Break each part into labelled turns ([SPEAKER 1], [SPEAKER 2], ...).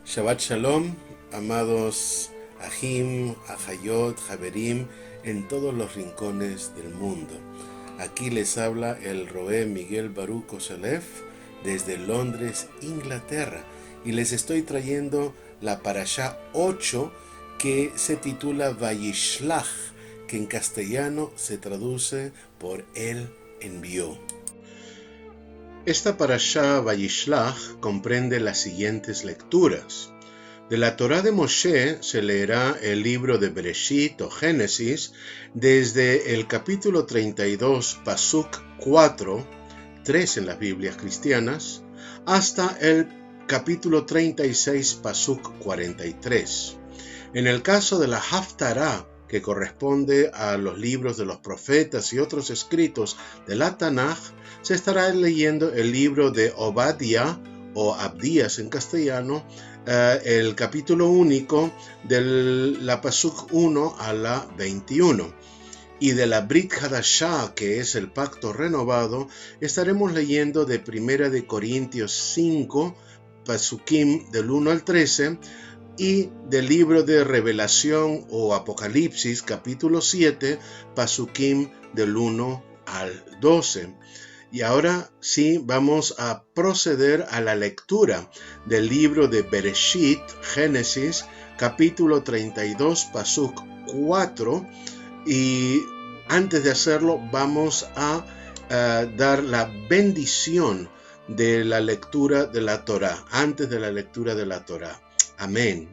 [SPEAKER 1] Shabbat Shalom, amados Ahim, Ahayot, Haverim, en todos los rincones del mundo. Aquí les habla el Roé Miguel Baruch Osalef desde Londres, Inglaterra, y les estoy trayendo la Parashá 8 que se titula Vayishlach, que en castellano se traduce por Él envió. Esta Parashá Vayishlach comprende las siguientes lecturas. De la Torá de Moshe se leerá el libro de Bereshit o Génesis desde el capítulo 32, Pasuk 4, 3 en las Biblias cristianas, hasta el capítulo 36, Pasuk 43. En el caso de la Haftará, que corresponde a los libros de los profetas y otros escritos de la Tanaj, se estará leyendo el libro de Obadiah o Abdías en castellano, el capítulo único de la Pasuk 1 a la 21. Y de la Brit Hadashah, que es el pacto renovado, estaremos leyendo de 1 de Corintios 5, Pasukim del 1 al 13, y del libro de Revelación o Apocalipsis, capítulo 7, Pasukim del 1 al 12. Y ahora sí vamos a proceder a la lectura del libro de Bereshit, Génesis, capítulo 32, Pasuk 4. Y antes de hacerlo vamos a dar la bendición de la lectura de la Torá, antes de la lectura de la Torá. Amén.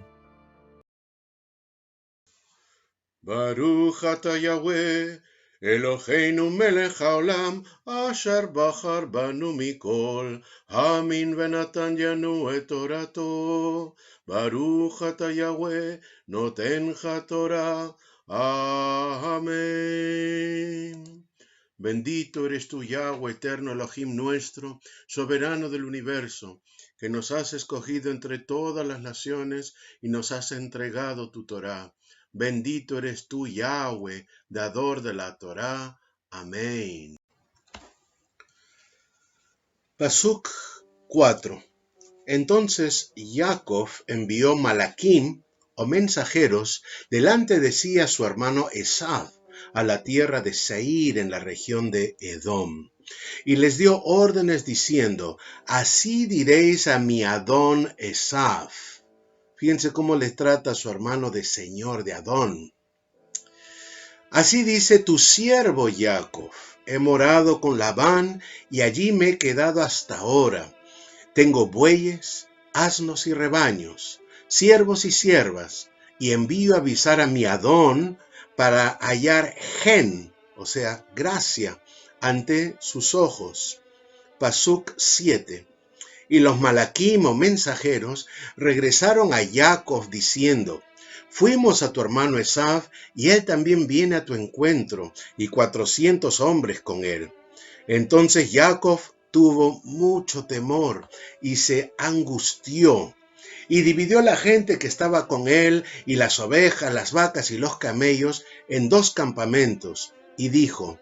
[SPEAKER 1] Baruch ata Yahweh, Eloheinu melech haolam, asher bachar banu mikol, hamin venatan yanu et torato. Baruch ata Yahweh, noten haTorah. Amén. Bendito eres tú, Yahweh, eterno Elohim nuestro, soberano del universo, que nos has escogido entre todas las naciones y nos has entregado tu Torá. Bendito eres tú, Yahweh, dador de la Torá. Amén. Pasuk 4. Entonces Jacob envió Malaquim, o mensajeros, delante de sí a su hermano Esav, a la tierra de Seir en la región de Edom. Y les dio órdenes diciendo, así diréis a mi Adón Esav. Fíjense cómo le trata a su hermano de señor, de Adón. Así dice tu siervo Jacob, he morado con Labán y allí me he quedado hasta ahora. Tengo bueyes, asnos y rebaños, siervos y siervas, y envío a avisar a mi Adón para hallar gen, o sea, gracia, ante sus ojos. Pasuk 7. Y los Malaquim o mensajeros regresaron a Jacob diciendo, fuimos a tu hermano Esav y él también viene a tu encuentro, y 400 hombres con él. Entonces Jacob tuvo mucho temor y se angustió, y dividió la gente que estaba con él y las ovejas, las vacas y los camellos en 2 campamentos, y dijo,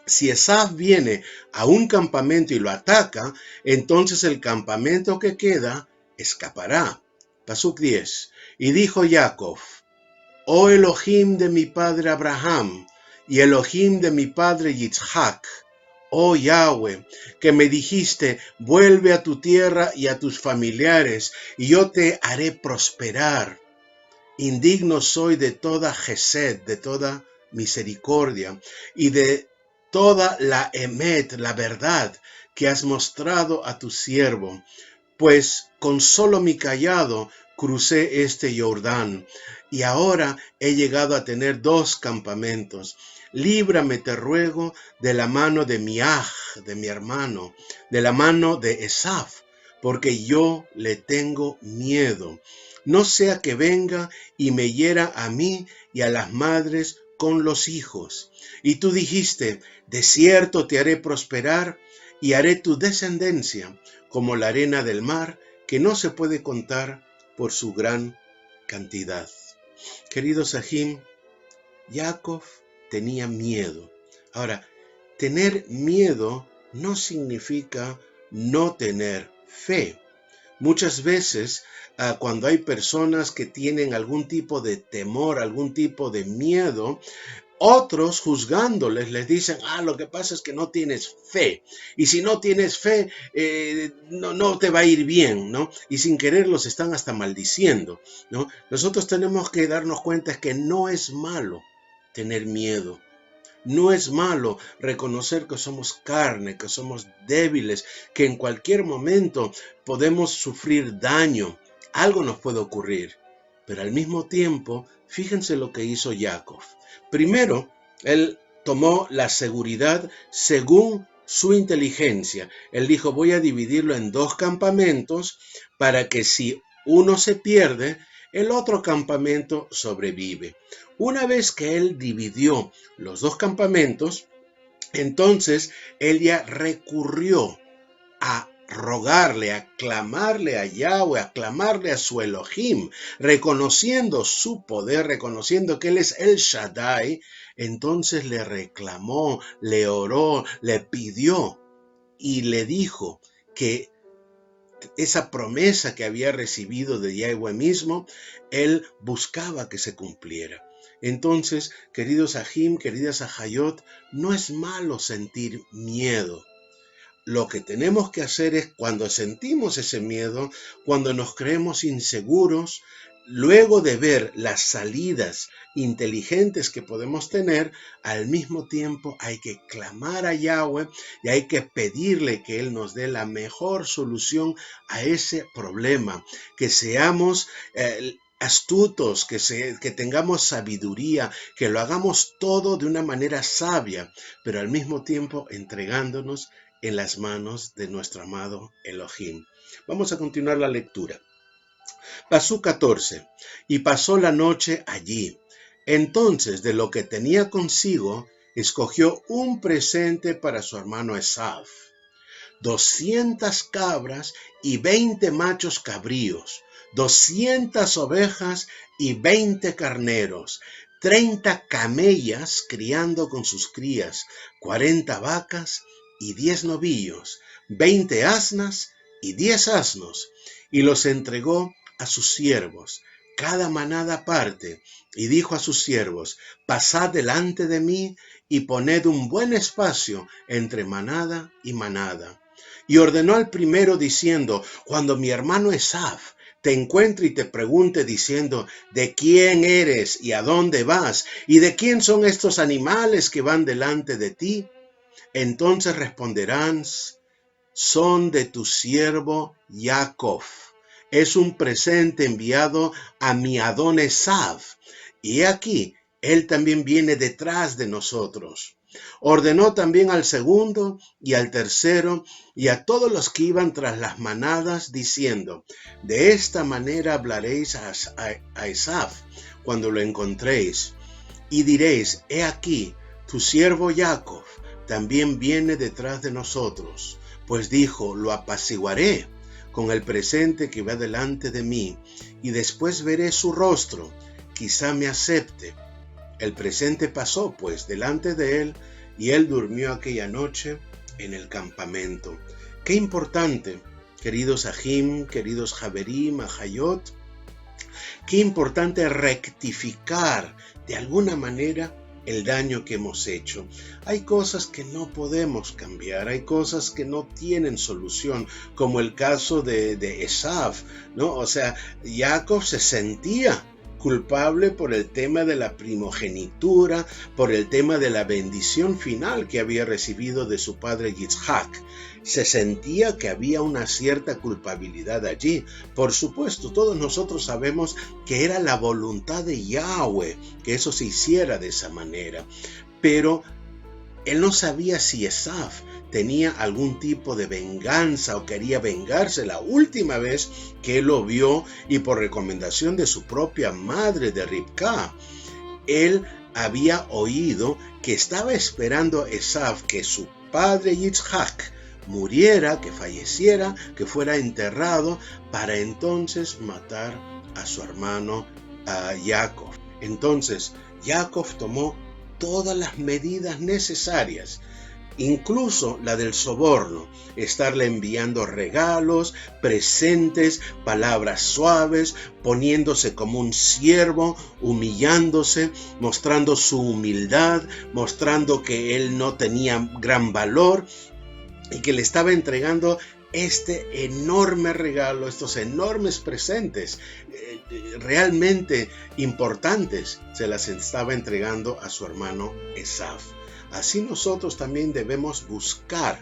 [SPEAKER 1] si Esav viene a un campamento y lo ataca, entonces el campamento que queda escapará. Pasuk 10. Y dijo Jacob, oh Elohim de mi padre Abraham y Elohim de mi padre Yitzhak, oh Yahweh, que me dijiste, vuelve a tu tierra y a tus familiares, y yo te haré prosperar. Indigno soy de toda Gesed, de toda misericordia, y de toda la emet, la verdad, que has mostrado a tu siervo, pues con solo mi cayado crucé este Jordán, y ahora he llegado a tener 2 campamentos. Líbrame, te ruego, de la mano de mi de mi hermano, de la mano de Esav, porque yo le tengo miedo. No sea que venga y me hiera a mí y a las madres con los hijos. Y tú dijiste, de cierto te haré prosperar y haré tu descendencia como la arena del mar, que no se puede contar por su gran cantidad. Queridos Ahim, Jacob tenía miedo. Ahora, tener miedo no significa no tener fe. Muchas veces, cuando hay personas que tienen algún tipo de temor, algún tipo de miedo, otros juzgándoles les dicen, lo que pasa es que no tienes fe. Y si no tienes fe, no te va a ir bien, ¿no? Y sin querer los están hasta maldiciendo, ¿no? Nosotros tenemos que darnos cuenta que no es malo tener miedo. No es malo reconocer que somos carne, que somos débiles, que en cualquier momento podemos sufrir daño. Algo nos puede ocurrir. Pero al mismo tiempo, fíjense lo que hizo Jacob. Primero, él tomó la seguridad según su inteligencia. Él dijo, voy a dividirlo en 2 campamentos para que si uno se pierde, el otro campamento sobrevive. Una vez que él dividió los 2 campamentos, entonces él ya recurrió a rogarle, a clamarle a Yahweh, a clamarle a su Elohim, reconociendo su poder, reconociendo que Él es El Shaddai. Entonces le reclamó, le oró, le pidió y le dijo que esa promesa que había recibido de Yahweh mismo, él buscaba que se cumpliera. Entonces, queridos Ajim, queridas Ajayot, no es malo sentir miedo. Lo que tenemos que hacer es, cuando sentimos ese miedo, cuando nos creemos inseguros, luego de ver las salidas inteligentes que podemos tener, al mismo tiempo hay que clamar a Yahweh y hay que pedirle que Él nos dé la mejor solución a ese problema, que seamos astutos, que tengamos sabiduría, que lo hagamos todo de una manera sabia, pero al mismo tiempo entregándonos en las manos de nuestro amado Elohim. Vamos a continuar la lectura. Pasú 14. Y pasó la noche allí. Entonces, de lo que tenía consigo, escogió un presente para su hermano Esav: 200 cabras y 20 machos cabríos, 200 ovejas y 20 carneros, 30 camellas criando con sus crías, 40 vacas y 10 novillos, 20 asnas y 10 asnos, y los entregó a sus siervos, cada manada aparte, y dijo a sus siervos: pasad delante de mí y poned un buen espacio entre manada y manada. Y ordenó al primero diciendo: cuando mi hermano Esav te encuentre y te pregunte diciendo: ¿de quién eres y a dónde vas? ¿Y de quién son estos animales que van delante de ti? Entonces responderán: son de tu siervo Jacob. Es un presente enviado a mi Adón Esav. Y aquí, él también viene detrás de nosotros. Ordenó también al segundo y al tercero y a todos los que iban tras las manadas, diciendo: de esta manera hablaréis a Esav cuando lo encontréis, y diréis: he aquí, tu siervo Jacob también viene detrás de nosotros, pues dijo: lo apaciguaré con el presente que va delante de mí, y después veré su rostro, quizá me acepte. El presente pasó pues delante de él, y él durmió aquella noche en el campamento. Qué importante, queridos Ajim, queridos Javerim, Ajayot, qué importante rectificar de alguna manera el daño que hemos hecho. Hay cosas que no podemos cambiar, hay cosas que no tienen solución, como el caso de Esav, ¿no? O sea, Jacob se sentía culpable por el tema de la primogenitura, por el tema de la bendición final que había recibido de su padre Yitzhak. Se sentía que había una cierta culpabilidad allí. Por supuesto, todos nosotros sabemos que era la voluntad de Yahweh que eso se hiciera de esa manera. Pero él no sabía si Esav tenía algún tipo de venganza o quería vengarse. La última vez que él lo vio, y por recomendación de su propia madre, de Ribka, él había oído que estaba esperando Esav que su padre Yitzhak muriera, que falleciera, que fuera enterrado, para entonces matar a su hermano Jacob. Entonces Jacob tomó todas las medidas necesarias incluso la del soborno, estarle enviando regalos, presentes, palabras suaves, poniéndose como un siervo, humillándose, mostrando su humildad, mostrando que él no tenía gran valor y que le estaba entregando este enorme regalo, estos enormes presentes, realmente importantes, se las estaba entregando a su hermano Esaú. Así nosotros también debemos buscar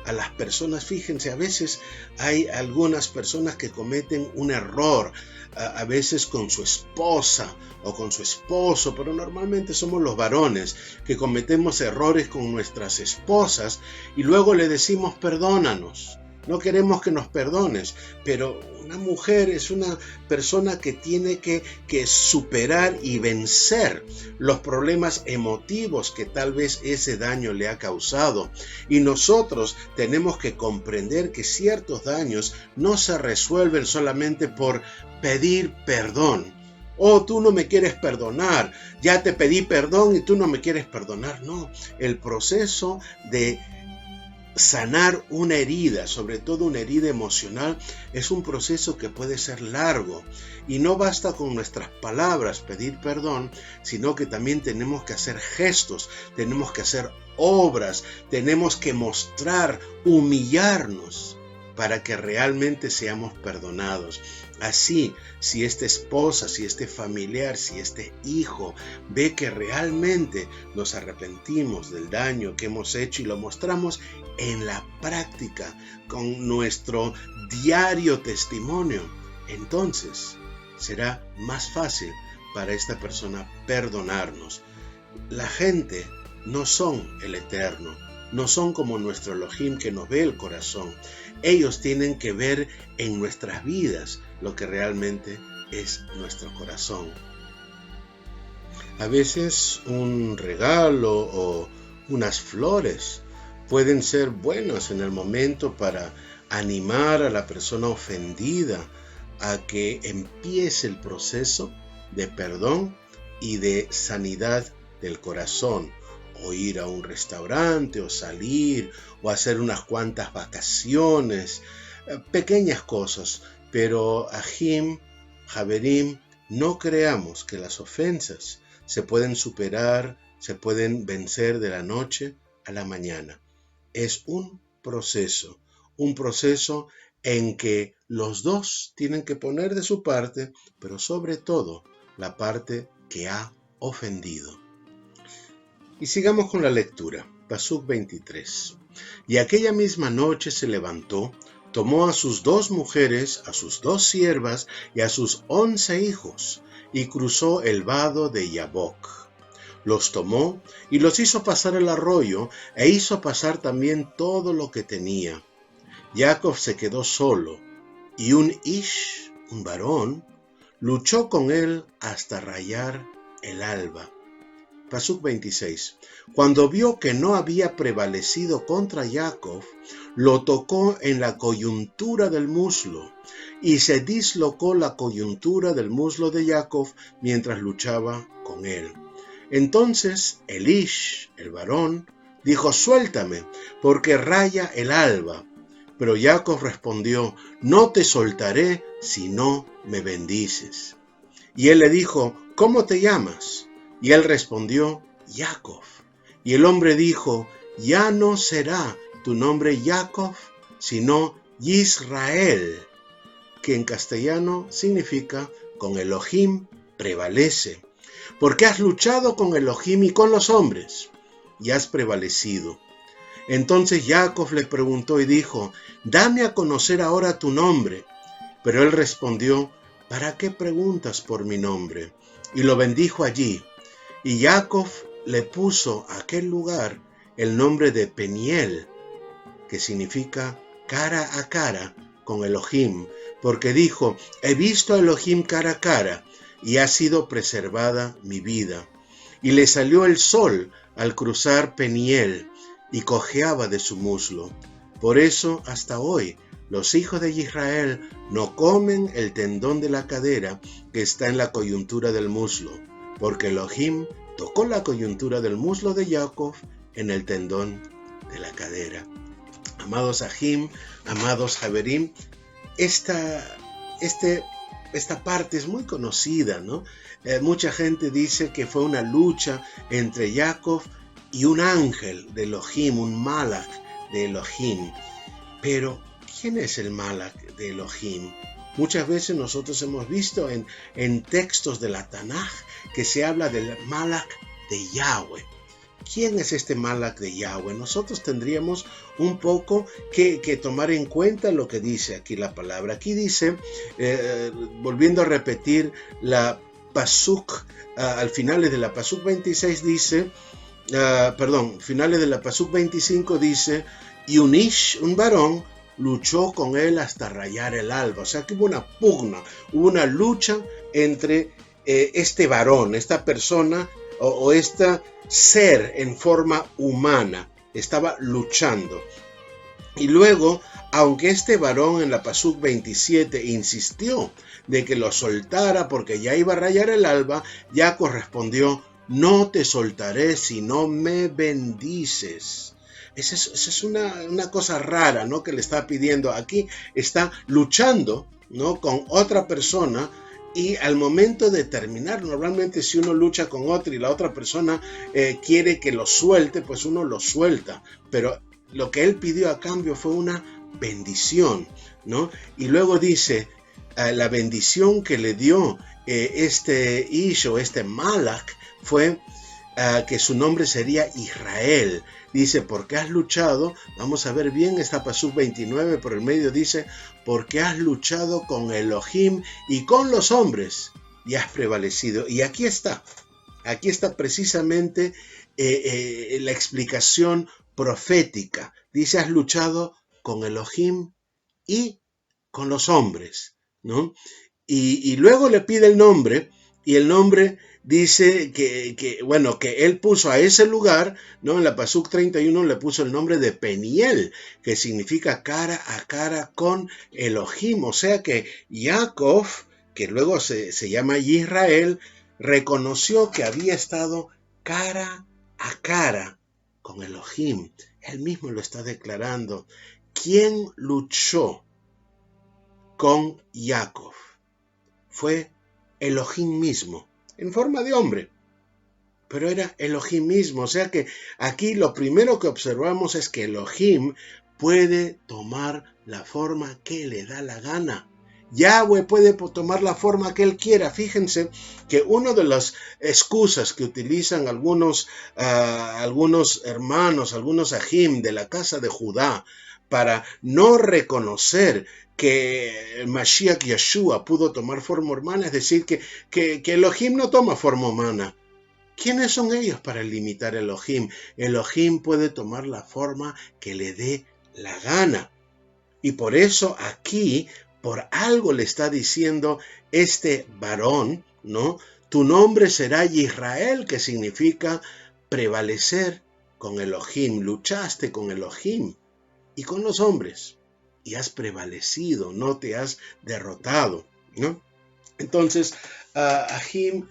[SPEAKER 1] a las personas. Fíjense, a veces hay algunas personas que cometen un error, a veces con su esposa o con su esposo, pero normalmente somos los varones que cometemos errores con nuestras esposas y luego le decimos perdónanos. No queremos que nos perdones, pero una mujer es una persona que tiene que superar y vencer los problemas emotivos que tal vez ese daño le ha causado. Y nosotros tenemos que comprender que ciertos daños no se resuelven solamente por pedir perdón. Oh, tú no me quieres perdonar, ya te pedí perdón y tú no me quieres perdonar. No, el proceso de sanar una herida, sobre todo una herida emocional, es un proceso que puede ser largo y no basta con nuestras palabras pedir perdón, sino que también tenemos que hacer gestos, tenemos que hacer obras, tenemos que mostrar, humillarnos para que realmente seamos perdonados. Así, si esta esposa, si este familiar, si este hijo ve que realmente nos arrepentimos del daño que hemos hecho y lo mostramos en la práctica, con nuestro diario testimonio, entonces será más fácil para esta persona perdonarnos. La gente no son el Eterno, no son como nuestro Elohim que nos ve el corazón. Ellos tienen que ver en nuestras vidas lo que realmente es nuestro corazón. A veces un regalo o unas flores pueden ser buenos en el momento para animar a la persona ofendida a que empiece el proceso de perdón y de sanidad del corazón, o ir a un restaurante, o salir, o hacer unas cuantas vacaciones, pequeñas cosas, pero Ajim, Javerim, no creamos que las ofensas se pueden superar, se pueden vencer de la noche a la mañana. Es un proceso en que los dos tienen que poner de su parte, pero sobre todo la parte que ha ofendido. Y sigamos con la lectura, Pasuk 23. Y aquella misma noche se levantó, tomó a sus 2 mujeres, a sus 2 siervas y a sus 11 hijos, y cruzó el vado de Yabok. Los tomó y los hizo pasar el arroyo, e hizo pasar también todo lo que tenía. Jacob se quedó solo, y un Ish, un varón, luchó con él hasta rayar el alba. Pasuk 26. Cuando vio que no había prevalecido contra Jacob, lo tocó en la coyuntura del muslo, y se dislocó la coyuntura del muslo de Jacob mientras luchaba con él. Entonces Elish, el varón, dijo: suéltame, porque raya el alba. Pero Jacob respondió: no te soltaré si no me bendices. Y él le dijo: ¿cómo te llamas? Y él respondió: Jacob. Y el hombre dijo: ya no será tu nombre Jacob, sino Israel, que en castellano significa con Elohim prevalece, porque has luchado con Elohim y con los hombres, y has prevalecido. Entonces Jacob le preguntó y dijo: dame a conocer ahora tu nombre. Pero él respondió: ¿para qué preguntas por mi nombre? Y lo bendijo allí. Y Jacob le puso a aquel lugar el nombre de Peniel, que significa cara a cara con Elohim, porque dijo: he visto a Elohim cara a cara, y ha sido preservada mi vida. Y le salió el sol al cruzar Peniel, y cojeaba de su muslo. Por eso hasta hoy los hijos de Israel no comen el tendón de la cadera que está en la coyuntura del muslo, porque Elohim tocó la coyuntura del muslo de Jacob en el tendón de la cadera. Amados Ahim, amados Haverim, esta parte es muy conocida, ¿no? Mucha gente dice que fue una lucha entre Jacob y un ángel de Elohim, un Malach de Elohim. Pero, ¿quién es el Malach de Elohim? Muchas veces nosotros hemos visto en textos de la Tanaj que se habla del Malach de Yahweh. ¿Quién es este Malach de Yahweh? Nosotros tendríamos un poco que tomar en cuenta lo que dice aquí la palabra. Aquí dice, volviendo a repetir la Pasuk, al finales de la Pasuk 26 dice, finales de la Pasuk 25 dice, y un Ish, un varón, luchó con él hasta rayar el alba. O sea que hubo una pugna, hubo una lucha entre este varón, esta persona o este ser en forma humana. Estaba luchando. Y luego, aunque este varón en la Pasuk 27 insistió de que lo soltara porque ya iba a rayar el alba, Jacob respondió, no te soltaré si no me bendices. Esa es una cosa rara, ¿no? Que le está pidiendo. Aquí está luchando, ¿no? Con otra persona y al momento de terminar, normalmente si uno lucha con otro y la otra persona quiere que lo suelte, pues uno lo suelta. Pero lo que él pidió a cambio fue una bendición, ¿no? Y luego dice, la bendición que le dio este Ish o este Malach fue que su nombre sería Israel. Dice, porque has luchado, vamos a ver bien esta Pasuk 29, por el medio dice, porque has luchado con Elohim y con los hombres y has prevalecido. Y aquí está precisamente la explicación profética. Dice, has luchado con Elohim y con los hombres, ¿no? Y luego le pide el nombre, y el nombre dice que él puso a ese lugar, ¿no? En la Pasuk 31 le puso el nombre de Peniel, que significa cara a cara con Elohim. O sea que Jacob, que luego se llama Israel, reconoció que había estado cara a cara con Elohim. Él mismo lo está declarando. ¿Quién luchó con Jacob? Fue Elohim mismo, en forma de hombre, pero era Elohim mismo. O sea que aquí lo primero que observamos es que Elohim puede tomar la forma que le da la gana. Yahweh puede tomar la forma que él quiera. Fíjense que una de las excusas que utilizan algunos hermanos, algunos Ahim de la casa de Judá para no reconocer que el Mashiach Yeshua pudo tomar forma humana, es decir, que Elohim no toma forma humana. ¿Quiénes son ellos para limitar a Elohim? Elohim puede tomar la forma que le dé la gana. Y por eso aquí, por algo le está diciendo este varón, ¿no? Tu nombre será Israel, que significa prevalecer con Elohim. Luchaste con Elohim y con los hombres y has prevalecido, no te has derrotado, ¿no? Entonces, Ahim,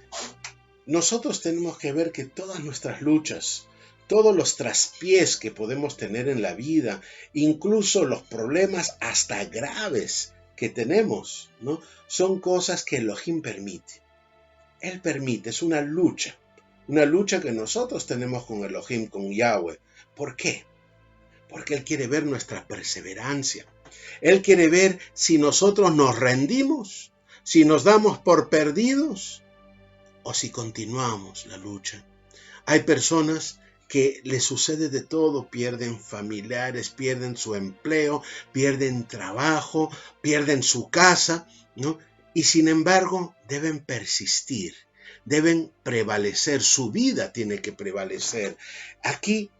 [SPEAKER 1] nosotros tenemos que ver que todas nuestras luchas, todos los traspiés que podemos tener en la vida, incluso los problemas hasta graves que tenemos, ¿no? Son cosas que Elohim permite. Él permite, es una lucha que nosotros tenemos con Elohim, con Yahweh. ¿Por qué? Porque Él quiere ver nuestra perseverancia. Él quiere ver si nosotros nos rendimos, si nos damos por perdidos o si continuamos la lucha. Hay personas que les sucede de todo, pierden familiares, pierden su empleo, pierden trabajo, pierden su casa, ¿no? Y sin embargo deben persistir, deben prevalecer, su vida tiene que prevalecer. Aquí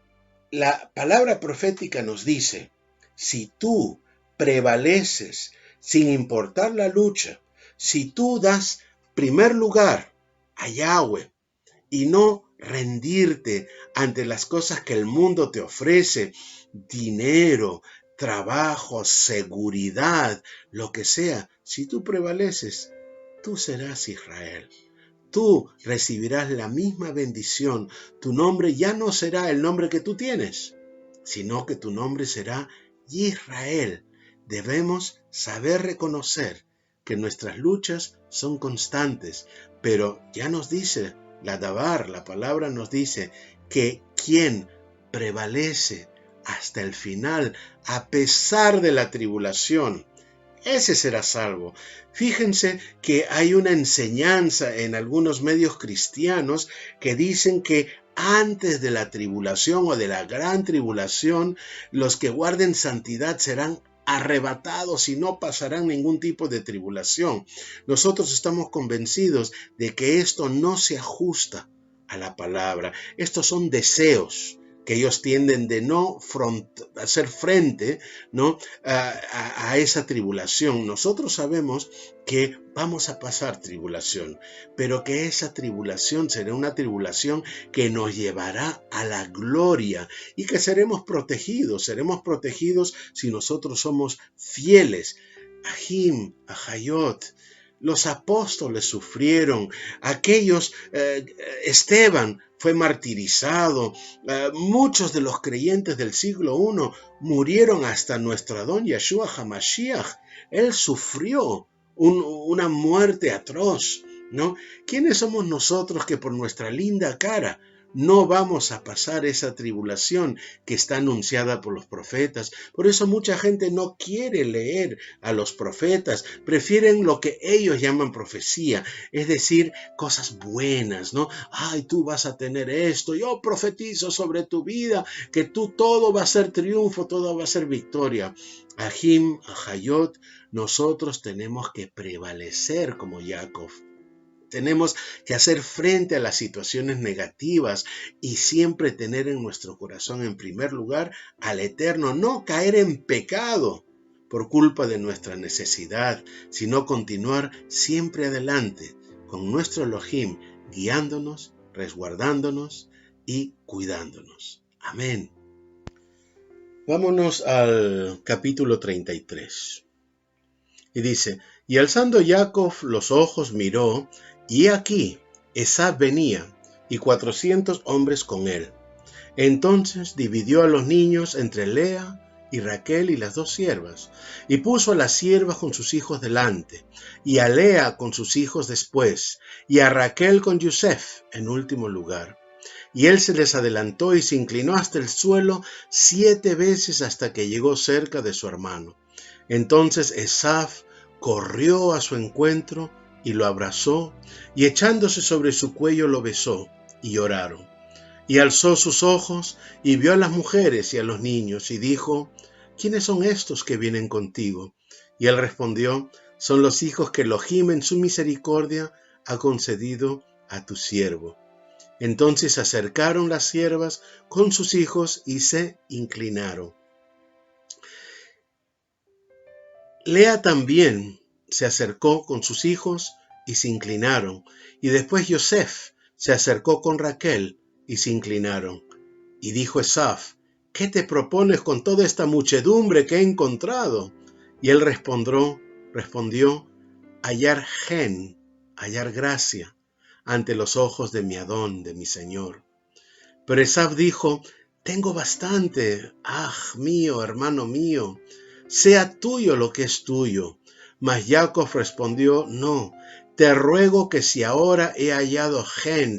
[SPEAKER 1] la palabra profética nos dice, si tú prevaleces sin importar la lucha, si tú das primer lugar a Yahweh y no rendirte ante las cosas que el mundo te ofrece, dinero, trabajo, seguridad, lo que sea, si tú prevaleces, tú serás Israel. Tú recibirás la misma bendición. Tu nombre ya no será el nombre que tú tienes. sino que tu nombre será Israel. Debemos saber reconocer que nuestras luchas son constantes, pero ya nos dice la palabra nos dice que quien prevalece hasta el final, a pesar de la tribulación, ese será salvo. Fíjense que hay una enseñanza en algunos medios cristianos que dicen que antes de la tribulación o de la gran tribulación, los que guarden santidad serán arrebatados y no pasarán ningún tipo de tribulación. Nosotros estamos convencidos de que esto no se ajusta a la palabra. Estos son deseos que ellos tienden de no hacer frente, ¿no? a esa tribulación. Nosotros sabemos que vamos a pasar tribulación, pero que esa tribulación será una tribulación que nos llevará a la gloria y que seremos protegidos si nosotros somos fieles. Ahim, Ahayot, los apóstoles sufrieron, Esteban fue martirizado, muchos de los creyentes del siglo I murieron, hasta nuestro Adón Yeshua HaMashiach. Él sufrió una muerte atroz, ¿no? ¿Quiénes somos nosotros que por nuestra linda cara no vamos a pasar esa tribulación que está anunciada por los profetas? Por eso mucha gente no quiere leer a los profetas, prefieren lo que ellos llaman profecía, es decir, cosas buenas, ¿no? Ay, tú vas a tener esto, yo profetizo sobre tu vida, que todo va a ser triunfo, todo va a ser victoria. Ahim, Ahayot, nosotros tenemos que prevalecer como Jacob. Tenemos que hacer frente a las situaciones negativas y siempre tener en nuestro corazón, en primer lugar, al Eterno. No caer en pecado por culpa de nuestra necesidad, sino continuar siempre adelante con nuestro Elohim, guiándonos, resguardándonos y cuidándonos. Amén. Vámonos al capítulo 33. Y dice: y alzando Jacob los ojos miró, y aquí Esav venía, y 400 hombres con él. Entonces dividió a los niños entre Lea y Raquel y las 2 siervas, y puso a las siervas con sus hijos delante, y a Lea con sus hijos después, y a Raquel con Yosef en último lugar. Y él se les adelantó y se inclinó hasta el suelo 7 veces hasta que llegó cerca de su hermano. Entonces Esav corrió a su encuentro y lo abrazó, y echándose sobre su cuello lo besó, y lloraron. Y alzó sus ojos y vio a las mujeres y a los niños, y dijo: ¿quiénes son estos que vienen contigo? Y él respondió: son los hijos que Elohim en su misericordia ha concedido a tu siervo. Entonces se acercaron las siervas con sus hijos y se inclinaron. Lea también se acercó con sus hijos y se inclinaron, y después Yosef se acercó con Raquel y se inclinaron. Y dijo Esav: ¿qué te propones con toda esta muchedumbre que he encontrado? Y él respondió: hallar hallar gracia ante los ojos de mi Adón, de mi Señor. Pero Esav dijo: tengo bastante, mío, hermano mío, sea tuyo lo que es tuyo. Mas Jacob respondió: no, te ruego que si ahora he hallado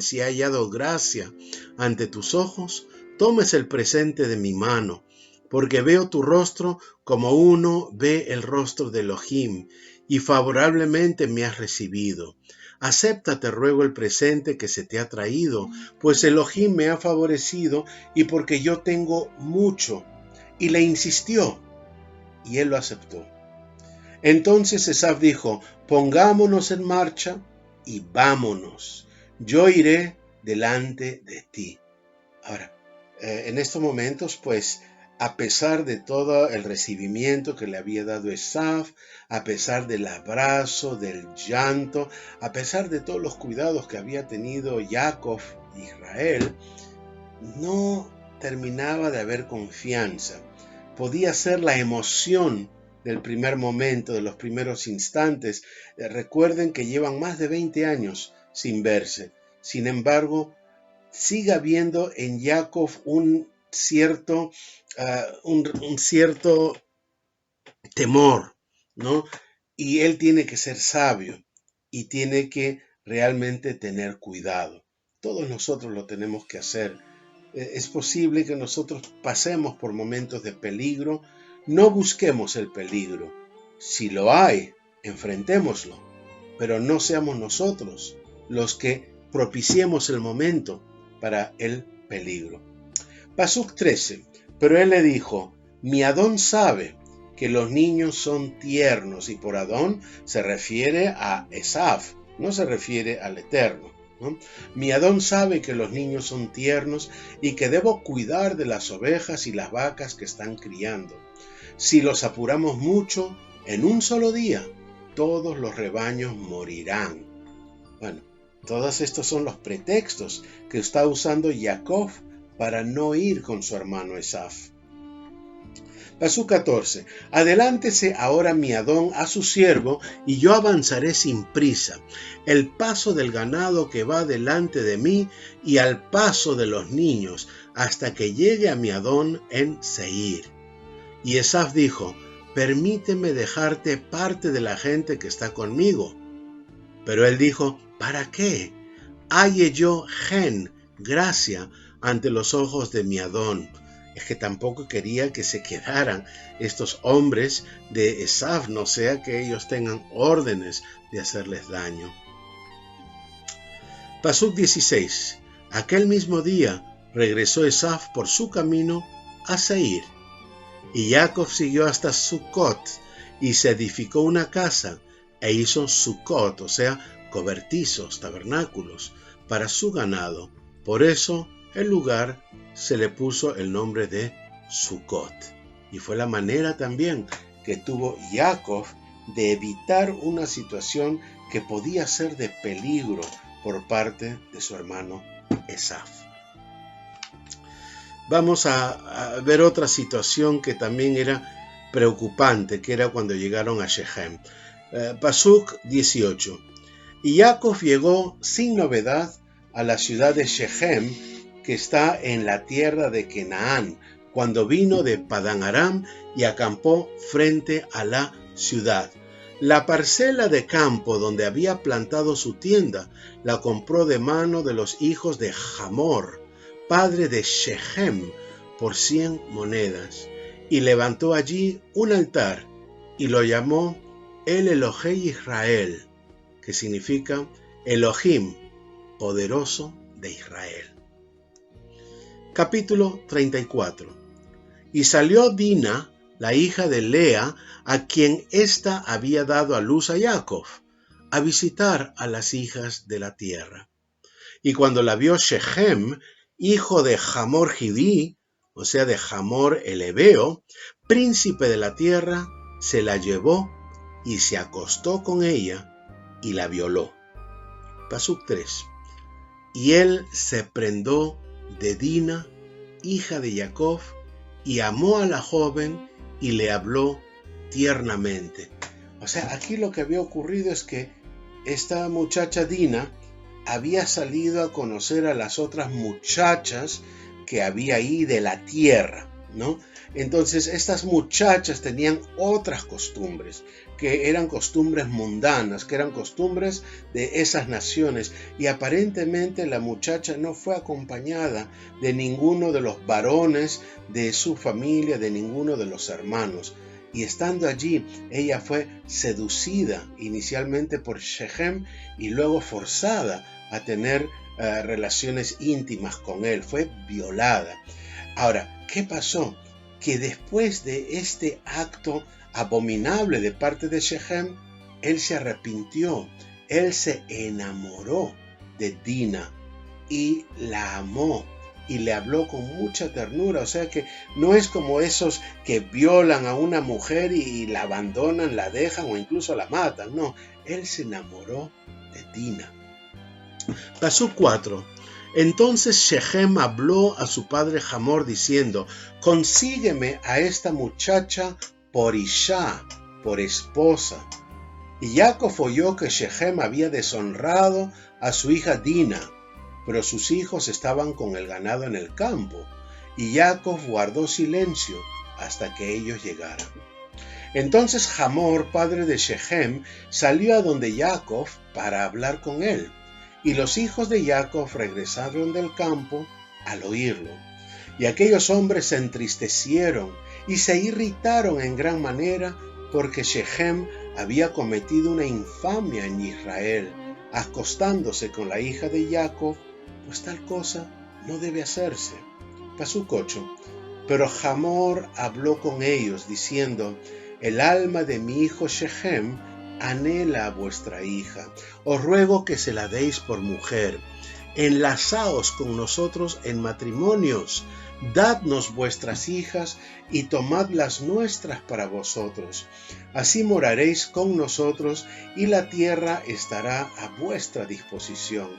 [SPEAKER 1] si he hallado gracia ante tus ojos, tomes el presente de mi mano, porque veo tu rostro como uno ve el rostro de Elohim, y favorablemente me has recibido. Acepta, te ruego, el presente que se te ha traído, pues Elohim me ha favorecido y porque yo tengo mucho. Y le insistió, y él lo aceptó. Entonces Esav dijo: pongámonos en marcha y vámonos. Yo iré delante de ti. Ahora, en estos momentos, pues, a pesar de todo el recibimiento que le había dado Esav, a pesar del abrazo, del llanto, a pesar de todos los cuidados que había tenido Jacob y Israel, no terminaba de haber confianza. Podía ser la emoción del primer momento, de los primeros instantes. Recuerden que llevan más de 20 años sin verse. Sin embargo, sigue habiendo en Jacob un cierto un cierto temor, ¿no? Y él tiene que ser sabio y tiene que realmente tener cuidado. Todos nosotros lo tenemos que hacer. Es posible que nosotros pasemos por momentos de peligro. No busquemos el peligro. Si lo hay, enfrentémoslo, pero no seamos nosotros los que propiciemos el momento para el peligro. Pasuk 13. Pero él le dijo: mi Adón sabe que los niños son tiernos, y por Adón se refiere a Esaf, no se refiere al Eterno, ¿no? Mi Adón sabe que los niños son tiernos y que debo cuidar de las ovejas y las vacas que están criando. Si los apuramos mucho, en un solo día, todos los rebaños morirán. Bueno, todos estos son los pretextos que está usando Jacob para no ir con su hermano Esaf. Pasú 14. Adelántese ahora mi Adón a su siervo, y yo avanzaré sin prisa, el paso del ganado que va delante de mí, y al paso de los niños, hasta que llegue a mi Adón en Seir. Y Esaf dijo: permíteme dejarte parte de la gente que está conmigo. Pero él dijo: ¿para qué? Halle yo gen, gracia, ante los ojos de mi Adón. Es que tampoco quería que se quedaran estos hombres de Esaf, no sea que ellos tengan órdenes de hacerles daño. Pasuk 16. Aquel mismo día regresó Esaf por su camino a Seir. Y Jacob siguió hasta Sucot y se edificó una casa e hizo Sucot, o sea, cobertizos, tabernáculos, para su ganado. Por eso el lugar se le puso el nombre de Sucot. Y fue la manera también que tuvo Jacob de evitar una situación que podía ser de peligro por parte de su hermano Esaf. Vamos a ver otra situación que también era preocupante, que era cuando llegaron a Shechem. Pasuk 18. Y Jacob llegó sin novedad a la ciudad de Shechem, que está en la tierra de Canaán, cuando vino de Padán Aram y acampó frente a la ciudad. La parcela de campo donde había plantado su tienda la compró de mano de los hijos de Hamor, padre de Shechem, por 100 monedas, y levantó allí un altar y lo llamó El Elohei Israel, que significa Elohim, poderoso de Israel. Capítulo 34. Y salió Dina, la hija de Lea, a quien ésta había dado a luz a Jacob, a visitar a las hijas de la tierra. Y cuando la vio Shechem, hijo de Hamor Jibí, o sea, de Hamor el Hebeo, príncipe de la tierra, se la llevó y se acostó con ella y la violó. Pasuk 3. Y él se prendó de Dina, hija de Jacob, y amó a la joven y le habló tiernamente. O sea, aquí lo que había ocurrido es que esta muchacha Dina había salido a conocer a las otras muchachas que había ahí de la tierra, ¿no? Entonces estas muchachas tenían otras costumbres, que eran costumbres mundanas, que eran costumbres de esas naciones, y aparentemente la muchacha no fue acompañada de ninguno de los varones de su familia, de ninguno de los hermanos. Y estando allí, ella fue seducida inicialmente por Shechem y luego forzada a tener relaciones íntimas con él, fue violada. Ahora, ¿qué pasó? Que después de este acto abominable de parte de Shechem, él se arrepintió, él se enamoró de Dina y la amó y le habló con mucha ternura. O sea que no es como esos que violan a una mujer y la abandonan, la dejan o incluso la matan. No, él se enamoró de Dina. Pasuk 4. Entonces Shechem habló a su padre Hamor diciendo: consígueme a esta muchacha por Isha, por esposa. Y Jacob oyó que Shechem había deshonrado a su hija Dina, pero sus hijos estaban con el ganado en el campo. y Jacob guardó silencio hasta que ellos llegaran. Entonces Hamor, padre de Shechem, salió a donde Jacob para hablar con él, y los hijos de Jacob regresaron del campo al oírlo. Y aquellos hombres se entristecieron y se irritaron en gran manera porque Shechem había cometido una infamia en Israel, acostándose con la hija de Jacob, pues tal cosa no debe hacerse. Pasuk 8. Pero Hamor habló con ellos, diciendo: el alma de mi hijo Shechem anhela a vuestra hija. Os ruego que se la deis por mujer. Enlazaos con nosotros en matrimonios. Dadnos vuestras hijas y tomad las nuestras para vosotros. Así moraréis con nosotros y la tierra estará a vuestra disposición.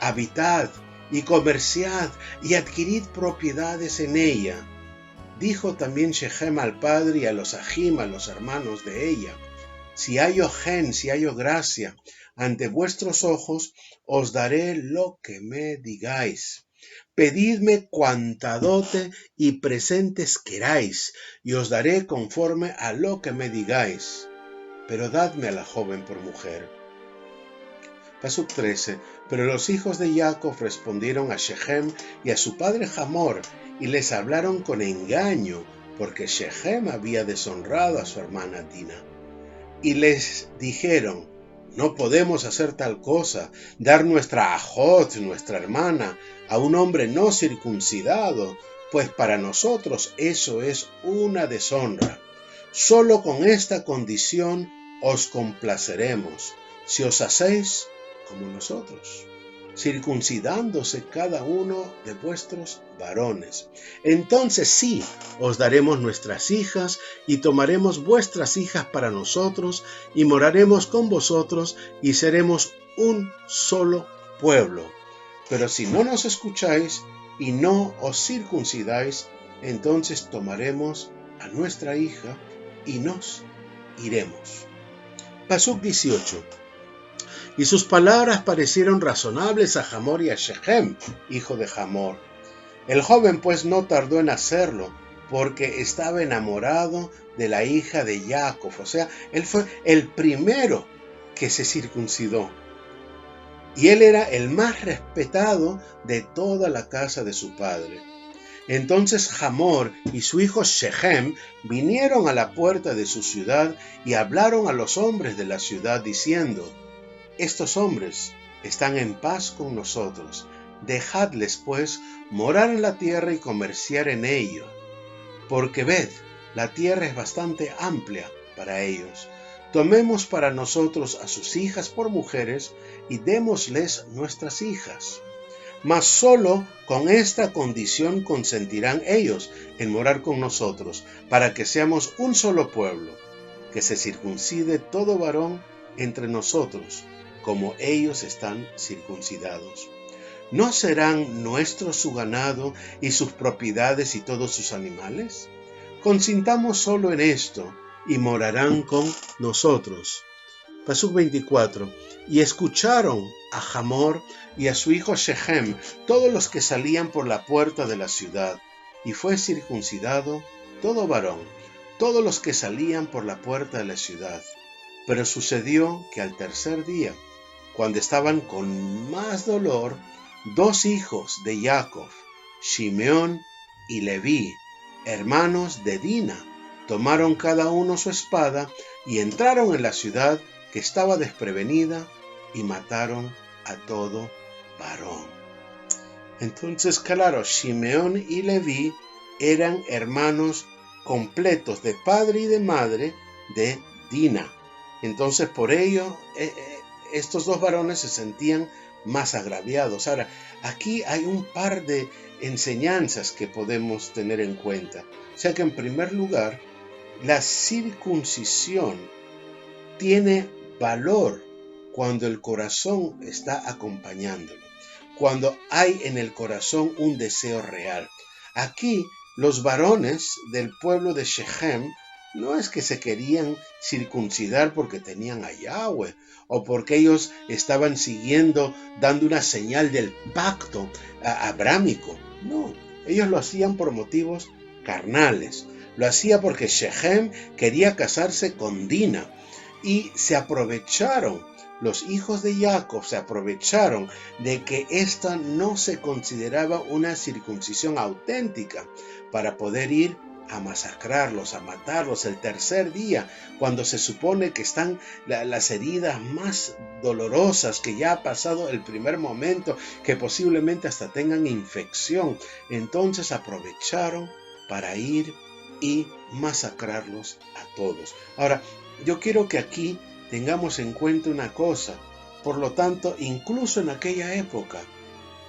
[SPEAKER 1] Habitad y comerciad y adquirid propiedades en ella. Dijo también Shechem al padre y a los Ajim, a los hermanos de ella: si hallo gen, si hallo gracia ante vuestros ojos, os daré lo que me digáis. Pedidme cuanta dote y presentes queráis, y os daré conforme a lo que me digáis. Pero dadme a la joven por mujer. Pasuk 13. Pero los hijos de Jacob respondieron a Shechem y a su padre Hamor, y les hablaron con engaño, porque Shechem había deshonrado a su hermana Dina. Y les dijeron: no podemos hacer tal cosa, dar nuestra ajot, nuestra hermana, a un hombre no circuncidado, pues para nosotros eso es una deshonra. Solo con esta condición os complaceremos, si os hacéis como nosotros, circuncidándose cada uno de vuestros varones. Entonces sí, os daremos nuestras hijas y tomaremos vuestras hijas para nosotros y moraremos con vosotros y seremos un solo pueblo. Pero si no nos escucháis y no os circuncidáis, entonces tomaremos a nuestra hija y nos iremos. Pasuk 18. Y sus palabras parecieron razonables a Hamor y a Shechem, hijo de Hamor. El joven pues no tardó en hacerlo, porque estaba enamorado de la hija de Jacob. O sea, él fue el primero que se circuncidó. Y él era el más respetado de toda la casa de su padre. Entonces Hamor y su hijo Shechem vinieron a la puerta de su ciudad y hablaron a los hombres de la ciudad diciendo: estos hombres están en paz con nosotros. Dejadles, pues, morar en la tierra y comerciar en ello. Porque ved, la tierra es bastante amplia para ellos. Tomemos para nosotros a sus hijas por mujeres y démosles nuestras hijas. Mas solo con esta condición consentirán ellos en morar con nosotros, para que seamos un solo pueblo, que se circuncide todo varón entre nosotros, como ellos están circuncidados. ¿No serán nuestros su ganado y sus propiedades y todos sus animales? Consintamos solo en esto, y morarán con nosotros. Pasuk 24. Y escucharon a Hamor y a su hijo Shechem, todos los que salían por la puerta de la ciudad, y fue circuncidado todo varón, todos los que salían por la puerta de la ciudad. Pero sucedió que al tercer día, cuando estaban con más dolor, dos hijos de Jacob, Shimeón y Leví, hermanos de Dina, tomaron cada uno su espada y entraron en la ciudad que estaba desprevenida y mataron a todo varón. Entonces, claro, Shimeón y Leví eran hermanos completos de padre y de madre de Dina. Entonces, por ello, estos dos varones se sentían más agraviados. Ahora, aquí hay un par de enseñanzas que podemos tener en cuenta. O sea que, en primer lugar, la circuncisión tiene valor cuando el corazón está acompañándolo, cuando hay en el corazón un deseo real. Aquí, los varones del pueblo de Shechem no es que se querían circuncidar porque tenían a Yahweh o porque ellos estaban siguiendo, dando una señal del pacto abrámico. No, Ellos lo hacían por motivos carnales. Lo hacía porque Shechem quería casarse con Dina y se aprovecharon. Los hijos de Jacob se aprovecharon de que esta no se consideraba una circuncisión auténtica para poder ir a masacrarlos, a matarlos el tercer día, cuando se supone que están las heridas más dolorosas, que ya ha pasado el primer momento, que posiblemente hasta tengan infección. Entonces aprovecharon para ir y masacrarlos a todos. Ahora, yo quiero que aquí tengamos en cuenta una cosa. Por lo tanto, incluso en aquella época,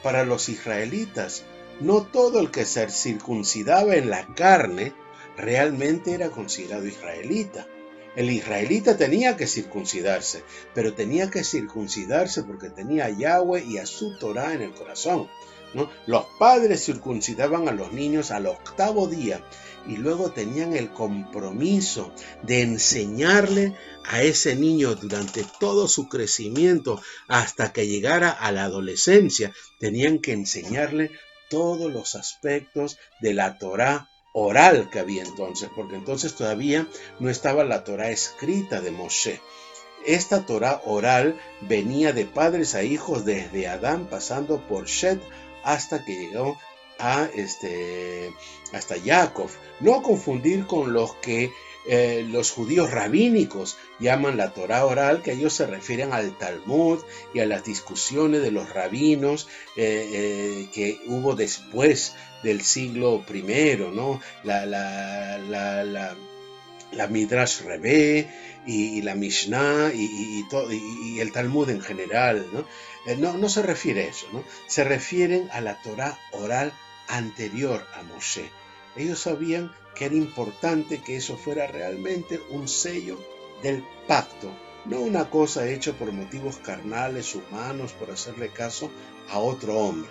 [SPEAKER 1] para los israelitas, no todo el que se circuncidaba en la carne realmente era considerado israelita. El israelita tenía que circuncidarse, pero tenía que circuncidarse porque tenía a Yahweh y a su Torah en el corazón, ¿no? Los padres circuncidaban a los niños al 8º día y luego tenían el compromiso de enseñarle a ese niño durante todo su crecimiento hasta que llegara a la adolescencia. Tenían que enseñarle todos los aspectos de la Torá oral que había entonces, porque entonces todavía no estaba la Torá escrita de Moshe. Esta Torá oral venía de padres a hijos desde Adán, pasando por Shet hasta que llegó a hasta Jacob. No confundir con los que los judíos rabínicos llaman la Torá oral, que ellos se refieren al Talmud y a las discusiones de los rabinos que hubo después del siglo I, ¿no? La Midrash Rebbe y la Mishnah y el Talmud en general, ¿no? No se refiere a eso, ¿no? Se refieren a la Torá oral anterior a Moshe. Ellos sabían que era importante que eso fuera realmente un sello del pacto, no una cosa hecha por motivos carnales, humanos, por hacerle caso a otro hombre.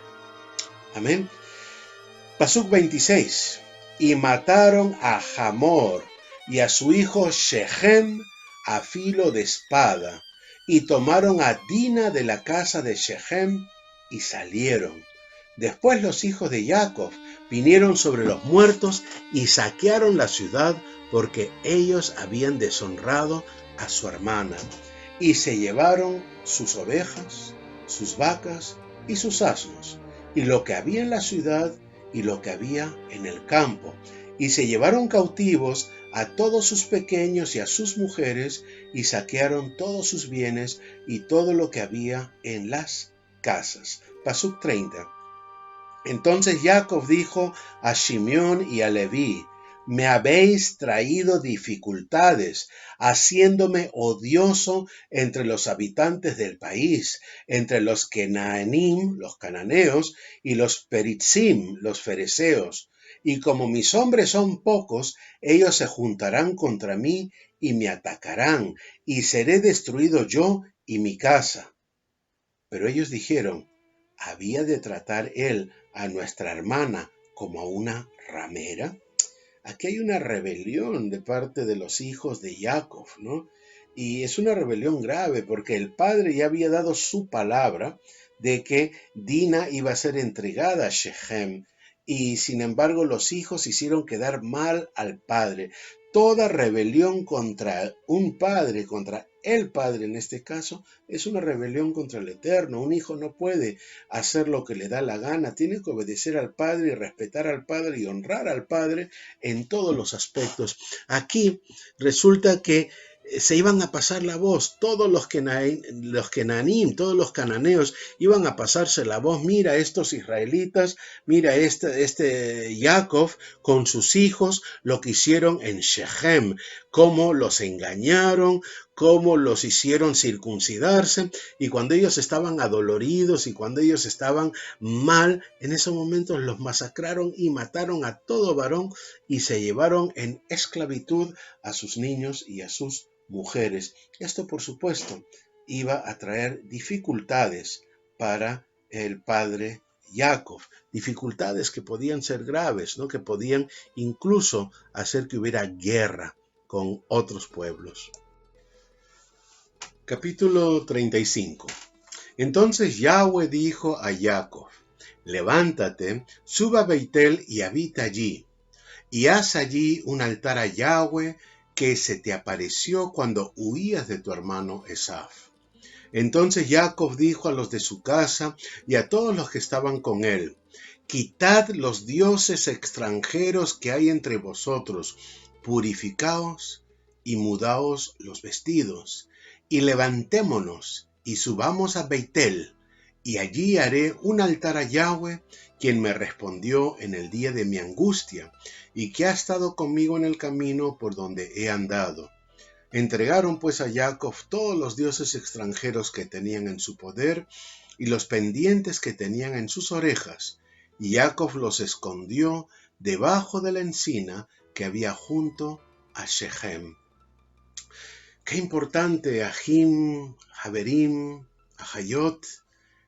[SPEAKER 1] Amén. Pasuk 26. Y mataron a Hamor y a su hijo Shechem a filo de espada, y tomaron a Dina de la casa de Shechem y salieron. Después los hijos de Jacob vinieron sobre los muertos y saquearon la ciudad, porque ellos habían deshonrado a su hermana, y se llevaron sus ovejas, sus vacas y sus asnos, y lo que había en la ciudad y lo que había en el campo, y se llevaron cautivos a todos sus pequeños y a sus mujeres, y saquearon todos sus bienes y todo lo que había en las casas. Pasuk 30. Entonces Jacob dijo a Simeón y a Leví: me habéis traído dificultades, haciéndome odioso entre los habitantes del país, entre los Kenaanim, los cananeos, y los Peritzim, los fereceos. Y como mis hombres son pocos, ellos se juntarán contra mí y me atacarán, y seré destruido yo y mi casa. Pero ellos dijeron: ¿había de tratar él a nuestra hermana como a una ramera? Aquí hay una rebelión de parte de los hijos de Jacob, ¿no? Y es una rebelión grave porque el padre ya había dado su palabra de que Dina iba a ser entregada a Shechem, y sin embargo los hijos hicieron quedar mal al padre. Toda rebelión contra un padre, contra el padre en este caso, es una rebelión contra el Eterno. Un hijo no puede hacer lo que le da la gana, tiene que obedecer al padre y respetar al padre y honrar al padre en todos los aspectos. Aquí resulta que se iban a pasar la voz, todos los Kenanim, todos los cananeos iban a pasarse la voz: mira estos israelitas, mira este Jacob con sus hijos, lo que hicieron en Shechem, cómo los engañaron, cómo los hicieron circuncidarse, y cuando ellos estaban adoloridos y cuando ellos estaban mal, en esos momentos los masacraron y mataron a todo varón y se llevaron en esclavitud a sus niños y a sus mujeres. Esto, por supuesto, iba a traer dificultades para el padre Jacob, dificultades que podían ser graves, ¿no? Que podían incluso hacer que hubiera guerra con otros pueblos. Capítulo 35. Entonces Yahweh dijo a Jacob: levántate, sube a Beitel y habita allí, y haz allí un altar a Yahweh que se te apareció cuando huías de tu hermano Esav. Entonces Jacob dijo a los de su casa y a todos los que estaban con él: quitad los dioses extranjeros que hay entre vosotros, purificaos y mudaos los vestidos, y levantémonos y subamos a Beitel, y allí haré un altar a Yahweh, quien me respondió en el día de mi angustia, y que ha estado conmigo en el camino por donde he andado. Entregaron pues a Jacob todos los dioses extranjeros que tenían en su poder y los pendientes que tenían en sus orejas, y Jacob los escondió debajo de la encina que había junto a Shechem. Qué importante, Ahim, Haberim, Ahayot,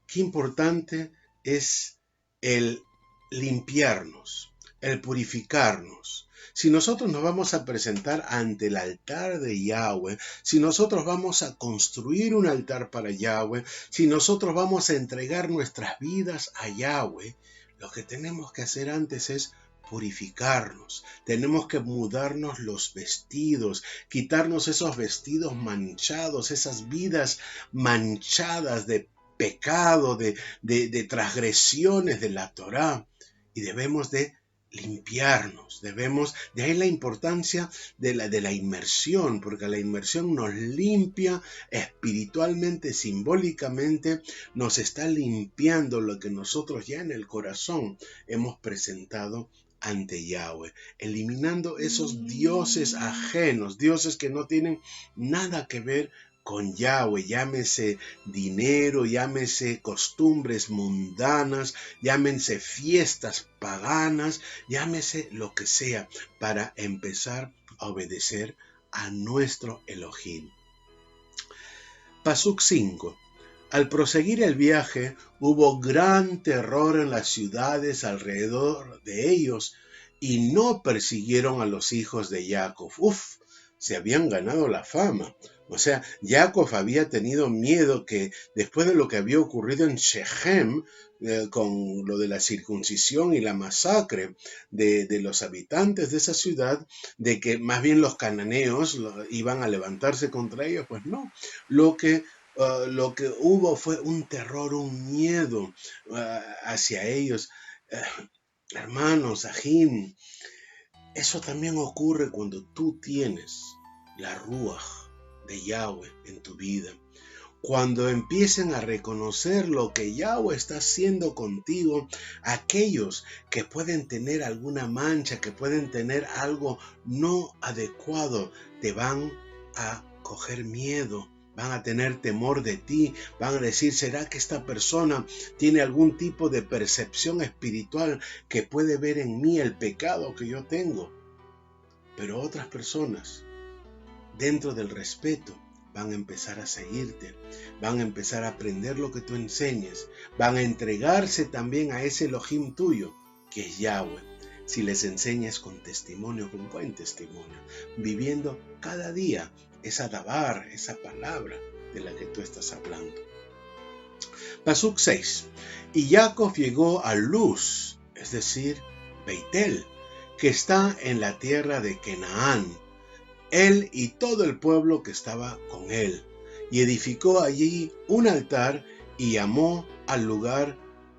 [SPEAKER 1] qué importante es el limpiarnos, el purificarnos. Si nosotros nos vamos a presentar ante el altar de Yahweh, si nosotros vamos a construir un altar para Yahweh, si nosotros vamos a entregar nuestras vidas a Yahweh, lo que tenemos que hacer antes es purificarnos. Tenemos que mudarnos los vestidos, quitarnos esos vestidos manchados, esas vidas manchadas de pecado, de transgresiones de la Torá, y debemos de limpiarnos, de ahí la importancia de la inmersión, porque la inmersión nos limpia espiritualmente, simbólicamente, nos está limpiando lo que nosotros ya en el corazón hemos presentado ante Yahweh, eliminando esos dioses ajenos, dioses que no tienen nada que ver con Yahweh, llámese dinero, llámese costumbres mundanas, llámense fiestas paganas, llámese lo que sea, para empezar a obedecer a nuestro Elohim. Pasuk 5. Al proseguir el viaje, hubo gran terror en las ciudades alrededor de ellos, y no persiguieron a los hijos de Jacob. Se habían ganado la fama. O sea, Jacob había tenido miedo que después de lo que había ocurrido en Shechem, con lo de la circuncisión y la masacre de los habitantes de esa ciudad, de que más bien los cananeos iban a levantarse contra ellos. Pues no, lo que hubo fue un terror, un miedo hacia ellos. Hermanos, Ahim, eso también ocurre cuando tú tienes la Ruach de Yahweh en tu vida. Cuando empiecen a reconocer lo que Yahweh está haciendo contigo, aquellos que pueden tener alguna mancha, que pueden tener algo no adecuado, te van a coger miedo, van a tener temor de ti, van a decir: ¿será que esta persona tiene algún tipo de percepción espiritual que puede ver en mí el pecado que yo tengo? Pero otras personas, dentro del respeto, van a empezar a seguirte, van a empezar a aprender lo que tú enseñes, van a entregarse también a ese Elohim tuyo, que es Yahweh, si les enseñas con testimonio, con buen testimonio, viviendo cada día esa dabar, esa palabra de la que tú estás hablando. Pasuk 6. Y Jacob llegó a Luz, es decir, Beitel, que está en la tierra de Canaán, él y todo el pueblo que estaba con él, y edificó allí un altar y llamó al lugar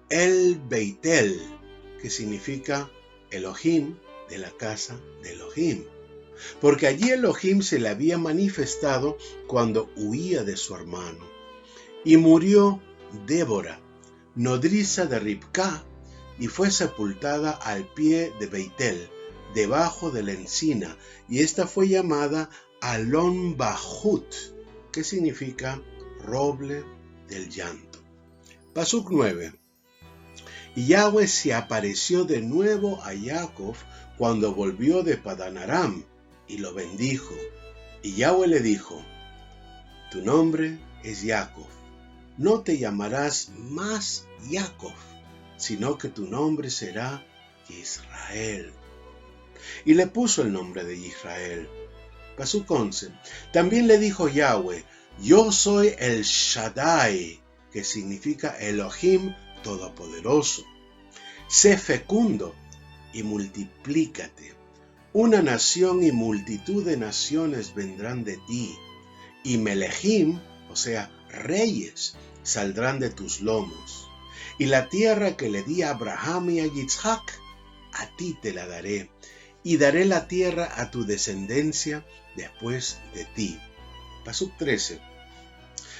[SPEAKER 1] El Beitel, que significa Elohim, de la casa de Elohim, porque allí Elohim se le había manifestado cuando huía de su hermano. Y murió Débora, nodriza de Ribcá, y fue sepultada al pie de Beitel, debajo de la encina, y esta fue llamada Alon Bahut, que significa roble del llanto. Pasuk 9. Y Yahweh se apareció de nuevo a Jacob cuando volvió de Padan Aram, y lo bendijo. Y Yahweh le dijo: tu nombre es Jacob, no te llamarás más Jacob, sino que tu nombre será Israel. Y le puso el nombre de Israel. Pasuk 11. También le dijo Yahweh: yo soy el Shaddai, que significa Elohim Todopoderoso. sé fecundo y multiplícate. Una nación y multitud de naciones vendrán de ti, y melejim, o sea, reyes, saldrán de tus lomos. Y la tierra que le di a Abraham y a Yitzhak, a ti te la daré, y daré la tierra a tu descendencia después de ti. Pasuk 13.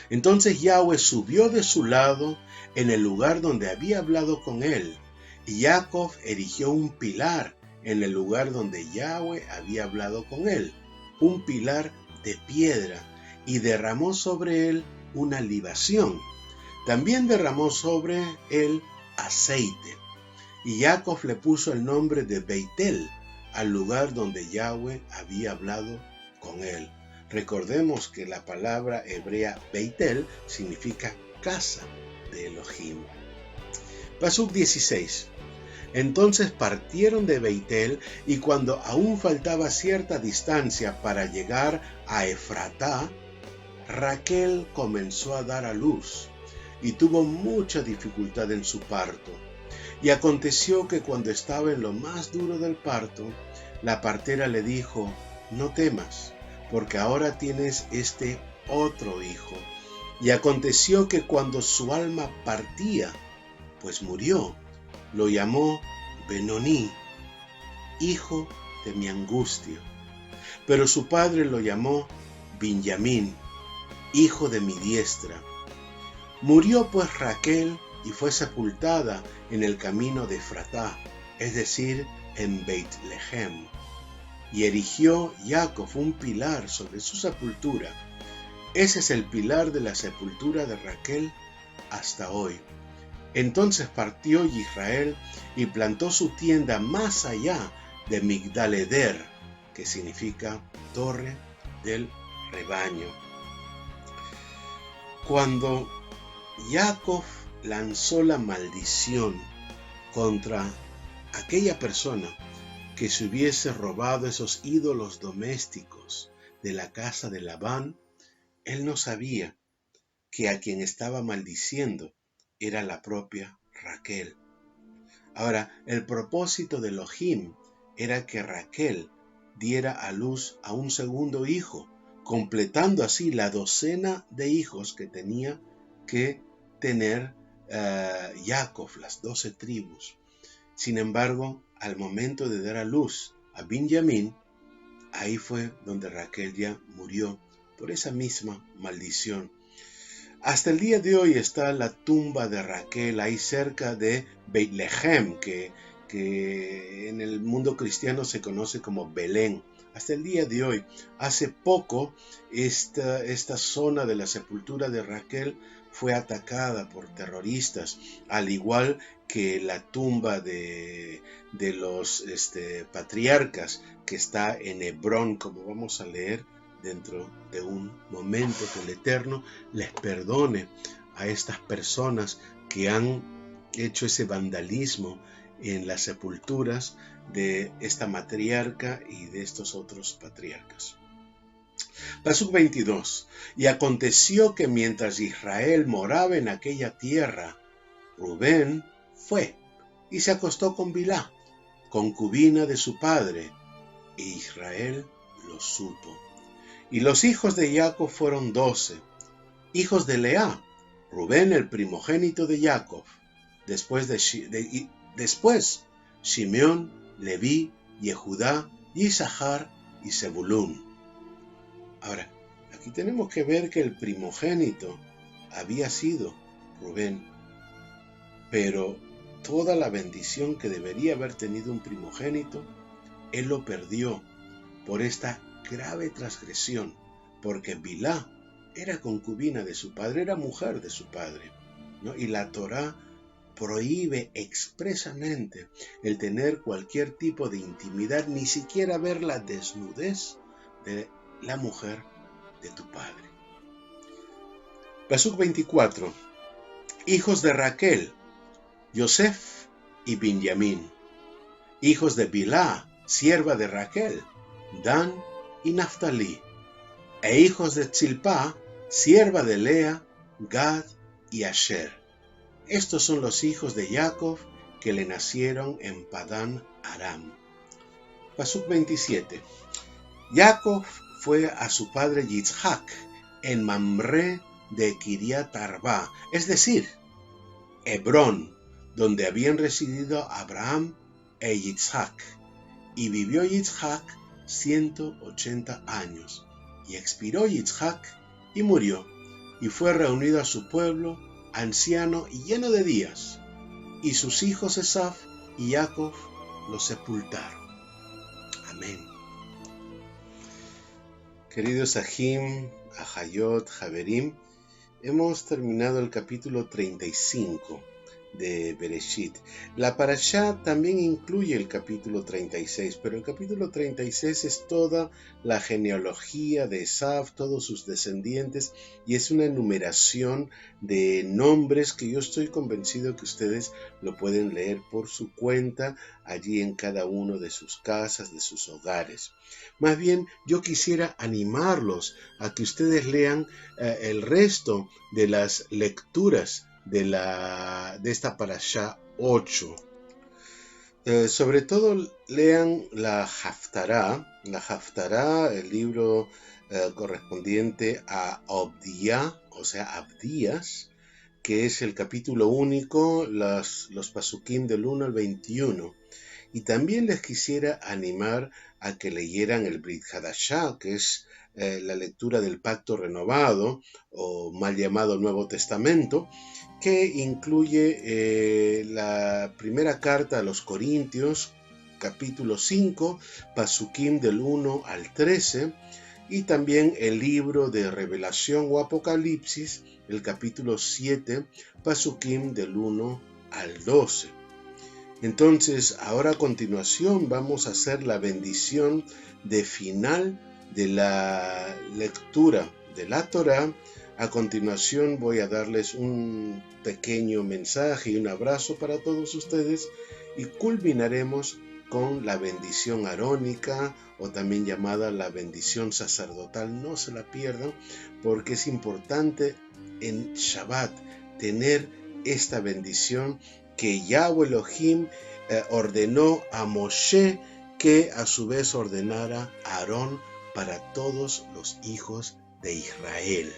[SPEAKER 1] Entonces Yahweh subió de su lado en el lugar donde había hablado con él, y Jacob erigió un pilar en el lugar donde Yahweh había hablado con él, un pilar de piedra, y derramó sobre él una libación. También derramó sobre él aceite. Y Jacob le puso el nombre de Beitel al lugar donde Yahweh había hablado con él. Recordemos que la palabra hebrea Beitel significa casa de Elohim. Pasuk 16. Entonces partieron de Beitel, y cuando aún faltaba cierta distancia para llegar a Efratá, Raquel comenzó a dar a luz y tuvo mucha dificultad en su parto. Y aconteció que cuando estaba en lo más duro del parto, la partera le dijo: no temas, porque ahora tienes este otro hijo. Y aconteció que cuando su alma partía, pues murió, lo llamó Benoní, hijo de mi angustia. Pero su padre lo llamó Benjamín, hijo de mi diestra. Murió pues Raquel y fue sepultada en el camino de Efratá, es decir, en Beit-Lehem. Y erigió Jacob un pilar sobre su sepultura. Ese es el pilar de la sepultura de Raquel hasta hoy. Entonces partió Israel y plantó su tienda más allá de Migdal-Eder, que significa torre del rebaño. Cuando Jacob lanzó la maldición contra aquella persona que se hubiese robado esos ídolos domésticos de la casa de Labán, él no sabía que a quien estaba maldiciendo era la propia Raquel. Ahora, el propósito de Elohim era que Raquel diera a luz a un segundo hijo, completando así la docena de hijos que tenía que tener Jacob, las 12 tribus. Sin embargo, al momento de dar a luz a Benjamín, ahí fue donde Raquel ya murió por esa misma maldición. Hasta el día de hoy está la tumba de Raquel ahí cerca de Beit-Lehem, que en el mundo cristiano se conoce como Belén. Hasta el día de hoy. Hace poco esta zona de la sepultura de Raquel fue atacada por terroristas, al igual que la tumba de los patriarcas que está en Hebrón, como vamos a leer dentro de un momento. Que el Eterno les perdone a estas personas que han hecho ese vandalismo en las sepulturas de esta matriarca y de estos otros patriarcas. Pasuk 22. Y aconteció que mientras Israel moraba en aquella tierra, Rubén fue y se acostó con Bilhá, concubina de su padre, e Israel lo supo. Y los hijos de Jacob fueron 12, hijos de Lea, Rubén el primogénito de Jacob, después Simeón, Leví, Yehudá, Isahar y Zebulún. Ahora, aquí tenemos que ver que el primogénito había sido Rubén, pero toda la bendición que debería haber tenido un primogénito, él lo perdió por esta grave transgresión, porque Bilhá era concubina de su padre, era mujer de su padre, ¿no? Y la Torá prohíbe expresamente el tener cualquier tipo de intimidad, ni siquiera ver la desnudez de la mujer de tu padre. Pasuk 24. Hijos de Raquel, Yosef y Benjamín. Hijos de Bilhá, sierva de Raquel, Dan y Naftalí. E hijos de Tzilpá, sierva de Lea, Gad y Asher. Estos son los hijos de Jacob que le nacieron en Padán Aram. Pasuk 27. Jacob fue a su padre Yitzhak en Mamre de Kiriat Arba, es decir, Hebrón, donde habían residido Abraham e Yitzhak, y vivió Yitzhak 180 años, y expiró Yitzhak y murió, y fue reunido a su pueblo, anciano y lleno de días, y sus hijos Esav y Jacob lo sepultaron. Amén. Queridos Ahim, Ahayot, Haverim, hemos terminado el capítulo 35 de Bereshit. La parashá también incluye el capítulo 36, pero el capítulo 36 es toda la genealogía de Esav, todos sus descendientes, y es una enumeración de nombres que yo estoy convencido que ustedes lo pueden leer por su cuenta allí en cada uno de sus casas, de sus hogares. Más bien, yo quisiera animarlos a que ustedes lean el resto de las lecturas de esta parashá 8. Sobre todo lean la Haftará, el libro correspondiente a Obdía, o sea, Abdías, que es el capítulo único, los pasukim del 1 al 21. Y también les quisiera animar a que leyeran el Brit Hadashah, que es la lectura del Pacto Renovado, o mal llamado Nuevo Testamento, que incluye la primera carta a los Corintios, capítulo 5, pasukim del 1 al 13, y también el libro de Revelación o Apocalipsis, el capítulo 7, pasukim del 1 al 12. Entonces, ahora a continuación vamos a hacer la bendición de final de la lectura de la Torá. A continuación voy a darles un pequeño mensaje y un abrazo para todos ustedes y culminaremos con la bendición arónica o también llamada la bendición sacerdotal. No se la pierdan porque es importante en Shabbat tener esta bendición que Yahweh Elohim ordenó a Moshe, que a su vez ordenara a Aarón para todos los hijos de Israel.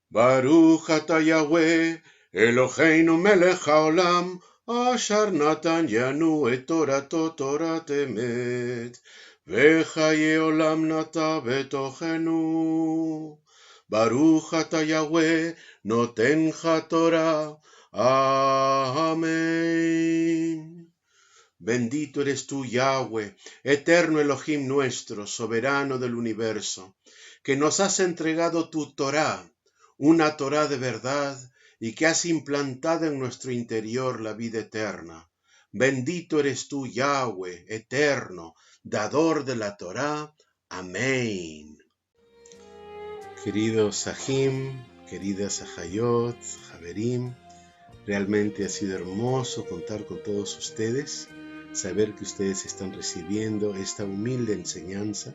[SPEAKER 1] Baruch ata Yahweh Eloheinu melech haolam asher natan yanu et torato torat emet vechaye olam nata betochenu. Baruch ata Yahweh noten Torah. Amén. Bendito eres tú, Yahweh, eterno Elohim nuestro, soberano del universo, que nos has entregado tu Torah, una Torah de verdad, y que has implantado en nuestro interior la vida eterna. Bendito eres tú, Yahweh, eterno, dador de la Torah. Amén. Queridos Ahim, queridas Ahayot, Haverim, realmente ha sido hermoso contar con todos ustedes, saber que ustedes están recibiendo esta humilde enseñanza.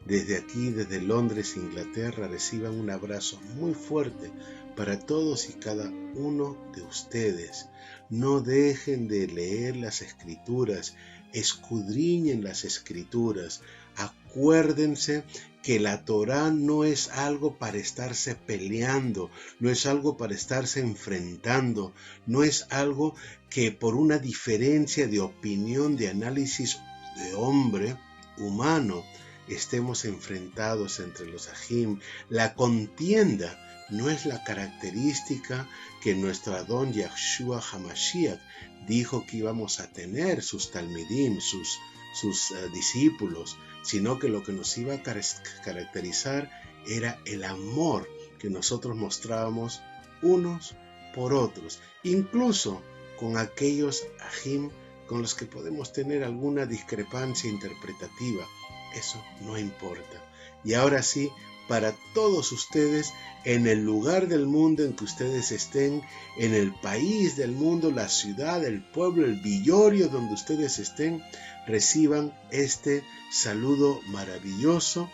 [SPEAKER 1] Desde aquí, desde Londres, Inglaterra, reciban un abrazo muy fuerte para todos y cada uno de ustedes. No dejen de leer las Escrituras, escudriñen las Escrituras, acuérdense que la Torá no es algo para estarse peleando, no es algo para estarse enfrentando, no es algo que por una diferencia de opinión, de análisis de hombre humano, estemos enfrentados entre los Ahim. La contienda no es la característica que nuestro Adón Yahshua HaMashiach dijo que íbamos a tener, sus talmidim, sus discípulos, sino que lo que nos iba a caracterizar era el amor que nosotros mostrábamos unos por otros, incluso con aquellos Ahim con los que podemos tener alguna discrepancia interpretativa. Eso no importa. Y ahora sí, para todos ustedes, en el lugar del mundo en que ustedes estén, en el país del mundo, la ciudad, el pueblo, el villorio donde ustedes estén, reciban este saludo maravilloso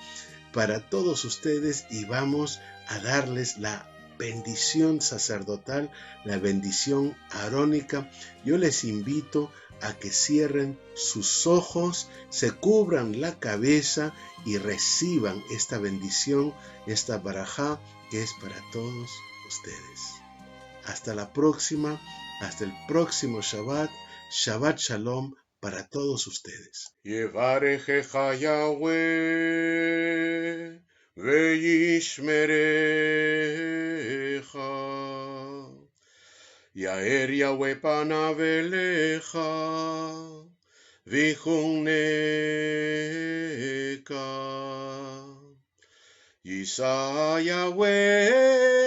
[SPEAKER 1] para todos ustedes y vamos a darles la bendición sacerdotal, la bendición arónica. Yo les invito a que cierren sus ojos, se cubran la cabeza y reciban esta bendición, esta barajá que es para todos ustedes. Hasta la próxima, hasta el próximo Shabbat. Shabbat Shalom para todos ustedes.
[SPEAKER 2] Yevarechecha Yahweh veishmerecha. Yair Yahweh panav elecha vichuneka. Yisa Yahweh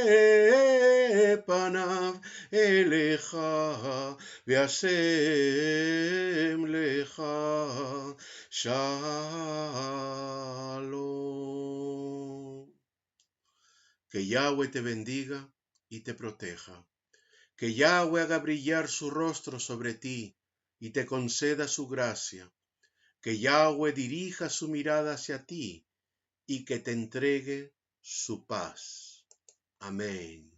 [SPEAKER 2] panav elecha v'yasem lecha shalom.
[SPEAKER 1] Que Yahweh te bendiga y te proteja. Que Yahweh haga brillar su rostro sobre ti y te conceda su gracia. Que Yahweh dirija su mirada hacia ti y que te entregue su paz. Amén.